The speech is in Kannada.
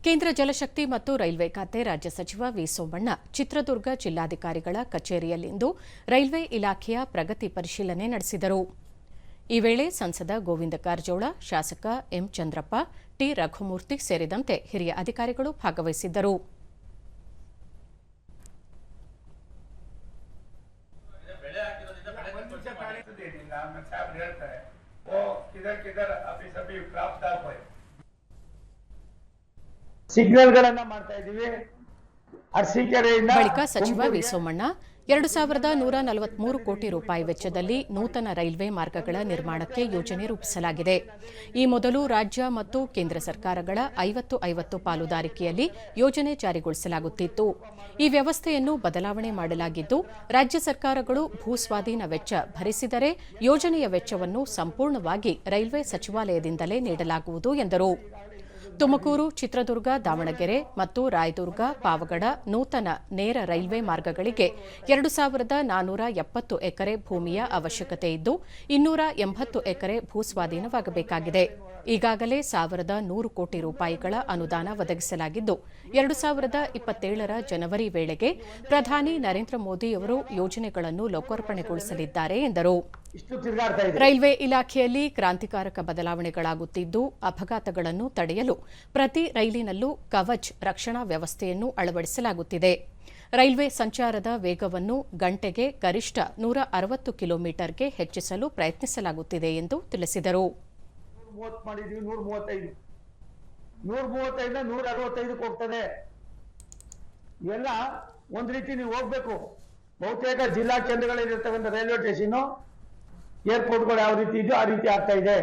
ಕೇಂದ್ರ ಜಲಶಕ್ತಿ ಮತ್ತು ರೈಲ್ವೆ ಖಾತೆ ರಾಜ್ಯ ಸಚಿವ ವಿ ಸೋಮಣ್ಣ ಚಿತ್ರದುರ್ಗ ಜಿಲ್ಲಾಧಿಕಾರಿಗಳ ಕಚೇರಿಯಲ್ಲಿಂದು ರೈಲ್ವೆ ಇಲಾಖೆಯ ಪ್ರಗತಿ ಪರಿಶೀಲನೆ ನಡೆಸಿದರು. ಈ ವೇಳೆ ಸಂಸದ ಗೋವಿಂದ ಕಾರಜೋಳ, ಶಾಸಕ ಎಂ ಚಂದ್ರಪ್ಪ, ಟಿ ರಘುಮೂರ್ತಿ ಸೇರಿದಂತೆ ಹಿರಿಯ ಅಧಿಕಾರಿಗಳು ಭಾಗವಹಿಸಿದ್ದರು. ಬಳಿಕ ಸಚಿವ ವಿ ಸೋಮಣ್ಣ 2143 ಕೋಟಿ ರೂಪಾಯಿ ವೆಚ್ಚದಲ್ಲಿ ನೂತನ ರೈಲ್ವೆ ಮಾರ್ಗಗಳ ನಿರ್ಮಾಣಕ್ಕೆ ಯೋಜನೆ ರೂಪಿಸಲಾಗಿದೆ. ಈ ಮೊದಲು ರಾಜ್ಯ ಮತ್ತು ಕೇಂದ್ರ ಸರ್ಕಾರಗಳ 50-50 ಪಾಲುದಾರಿಕೆಯಲ್ಲಿ ಯೋಜನೆ ಜಾರಿಗೊಳಿಸಲಾಗುತ್ತಿತ್ತು. ಈ ವ್ಯವಸ್ಥೆಯನ್ನು ಬದಲಾವಣೆ ಮಾಡಲಾಗಿದ್ದು, ರಾಜ್ಯ ಸರ್ಕಾರಗಳು ಭೂಸ್ವಾಧೀನ ವೆಚ್ಚ ಭರಿಸಿದರೆ ಯೋಜನೆಯ ವೆಚ್ಚವನ್ನು ಸಂಪೂರ್ಣವಾಗಿ ರೈಲ್ವೆ ಸಚಿವಾಲಯದಿಂದಲೇ ನೀಡಲಾಗುವುದು ಎಂದರು. ತುಮಕೂರು, ಚಿತ್ರದುರ್ಗ, ದಾವಣಗೆರೆ ಮತ್ತು ರಾಯದುರ್ಗ, ಪಾವಗಡ ನೂತನ ನೇರ ರೈಲ್ವೆ ಮಾರ್ಗಗಳಿಗೆ 2470 ಎಕರೆ ಭೂಮಿಯ ಅವಶ್ಯಕತೆ ಇದ್ದು 280 ಎಕರೆ ಭೂಸ್ವಾಧೀನವಾಗಬೇಕಾಗಿದೆ. ಈಗಾಗಲೇ 1100 ಕೋಟಿ ರೂಪಾಯಿಗಳ ಅನುದಾನ ಒದಗಿಸಲಾಗಿದ್ದು 2027ರ ಜನವರಿ ವೇಳೆಗೆ ಪ್ರಧಾನಿ ನರೇಂದ್ರ ಮೋದಿಯವರು ಯೋಜನೆಗಳನ್ನು ಲೋಕಾರ್ಪಣೆಗೊಳಿಸಲಿದ್ದಾರೆ ಎಂದರು. ರೈಲ್ವೆ ಇಲಾಖೆಯಲ್ಲಿ ಕ್ರಾಂತಿಕಾರಕ ಬದಲಾವಣೆಗಳಾಗುತ್ತಿದ್ದು, ಅಪಘಾತಗಳನ್ನು ತಡೆಯಲು ಪ್ರತಿ ರೈಲಿನಲ್ಲೂ ಕವಚ್ ರಕ್ಷಣಾ ವ್ಯವಸ್ಥೆಯನ್ನು ಅಳವಡಿಸಲಾಗುತ್ತಿದೆ. ರೈಲ್ವೆ ಸಂಚಾರದ ವೇಗವನ್ನು ಗಂಟೆಗೆ ಗರಿಷ್ಠ 160 ಕಿಲೋಮೀಟರ್ಗೆ ಹೆಚ್ಚಿಸಲು ಪ್ರಯತ್ನಿಸಲಾಗುತ್ತಿದೆ ಎಂದು ತಿಳಿಸಿದರು. 135 ಹೋಗ್ತದೆ. ಇವೆಲ್ಲ ಒಂದು ರೀತಿ ನೀವು ಹೋಗ್ಬೇಕು. ಬಹುತೇಕ ಜಿಲ್ಲಾ ಕೇಂದ್ರಗಳಲ್ಲಿರ್ತಕ್ಕಂಥ ರೈಲ್ವೆ ಸ್ಟೇಷನ್, ಏರ್ಪೋರ್ಟ್ಗಳು ಯಾವ ರೀತಿ ಇದೆಯೋ ಆ ರೀತಿ ಆಗ್ತಾ ಇದೆ.